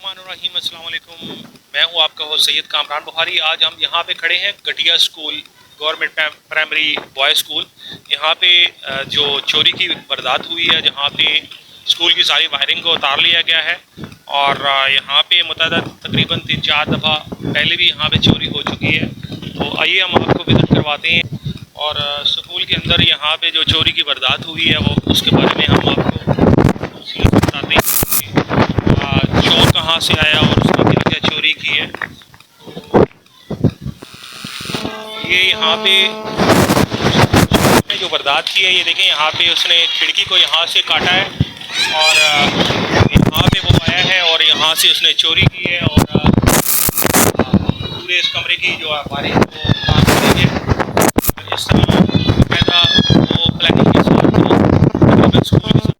बिस्मिल्लाहिर्रहमानिर्रहीम, अस्सलाम वालेकुम। मैं हूं आपका होस्ट सैयद कामरान बुखारी। आज हम यहां पे खड़े हैं Gatiya school, government primary boys school. यहां पे जो चोरी की वारदात हुई है, जहां पे स्कूल की सारी वायरिंग को उतार लिया गया है और यहां पे मुतअद्दिद तकरीबन 3-4 दफ़ा पहले भी यहां पे चोरी हो चुकी है। तो आइए हम आपको विज़िट करवाते हैं और स्कूल के अंदर यहां पे जो चोरी की वारदात हुई है वो उसके बारे में हम आपको बताते हैं। चोर कहाँ से आया और उसने क्या क्या चोरी की है। ये यहाँ पे जो वारदात की है, ये देखें, यहाँ पे उसने खिड़की को यहाँ से काटा है और यहाँ पे वो आया है और यहाँ से उसने चोरी की है और पूरे इस कमरे की जो वायरिंग वो काट दी है। इस तरह पैदा वो प्लानिंग के साथ स्कूल के।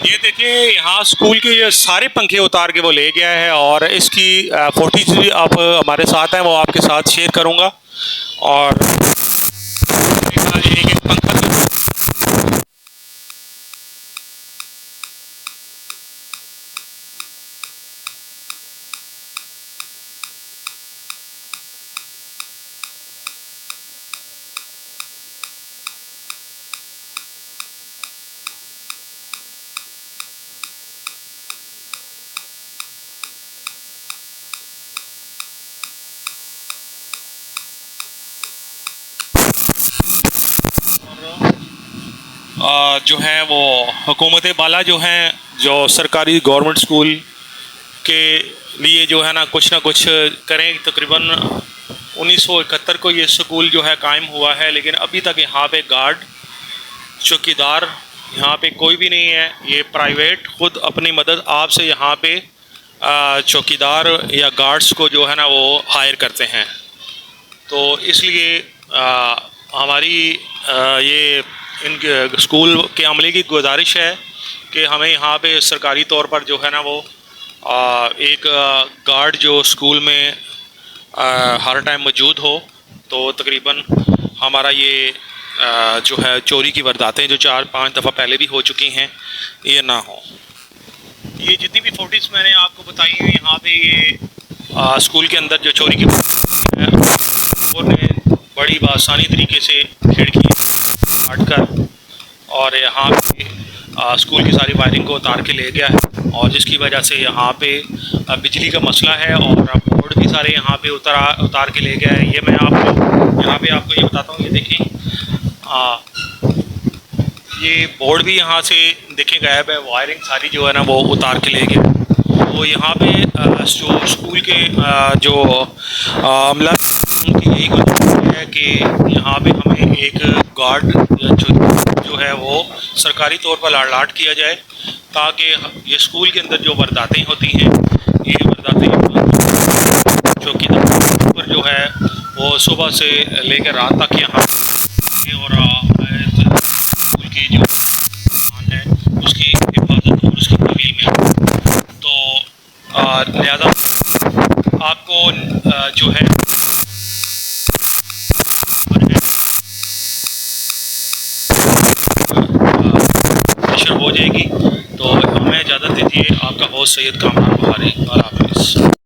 ये देखिए, यहाँ स्कूल के ये सारे पंखे उतार के वो ले गया है और इसकी फोटोज भी आप हमारे साथ हैं, वो आपके साथ शेयर करूँगा। और एक एक पंखा जो है वो हुकूमत बाला जो हैं, जो सरकारी गवर्नमेंट स्कूल के लिए जो है ना कुछ करें। तकरीबन 1971 को ये स्कूल जो है कायम हुआ है, लेकिन अभी तक यहाँ पे गार्ड, चौकीदार यहाँ पे कोई भी नहीं है। ये प्राइवेट खुद अपनी मदद आप से यहाँ पे चौकीदार या गार्ड्स को जो है ना वो हायर करते हैं। तो इसलिए हमारी ये इन स्कूल के अमले की गुजारिश है कि हमें यहाँ पे सरकारी तौर पर जो है ना वो एक गार्ड जो स्कूल में हर टाइम मौजूद हो, तो तकरीबन हमारा ये जो है चोरी की वारदातें जो 4-5 दफ़ा पहले भी हो चुकी हैं, ये ना हो। ये जितनी भी फोटोज़ मैंने आपको बताई हैं, यहाँ पे ये स्कूल के अंदर जो चोरी की है, उन्होंने बड़ी आसानी तरीके से खिड़की काट कर और यहाँ पे स्कूल की सारी वायरिंग को उतार के ले गया है और जिसकी वजह से यहाँ पे बिजली का मसला है और बोर्ड भी सारे यहाँ पे उतार के ले गया है। ये मैं आपको यहाँ पे आपको ये बताता हूँ। ये देखें, ये बोर्ड भी यहाँ से देखें गायब है, वायरिंग सारी जो है ना वो उतार के ले गया। तो यहाँ पे जो स्कूल के जो अमला उनकी यही गुजारिश है कि यहाँ पे हमें एक गार्ड जो है वो सरकारी तौर पर लाट किया जाए, ताकि ये स्कूल के अंदर जो वारदातें होती हैं, ये वारदातें चौकीदार पर जो है वो सुबह से लेकर रात तक यहाँ और स्कूल की जो है उसकी हिफाजत और उसकी तमील में। तो लिहाजा आपको जो है हो जाएगी। तो हमें इजाज़त दीजिए। आपका होस्ट सैयद कामरान बुखारी। अल्लाह हाफ़िज़।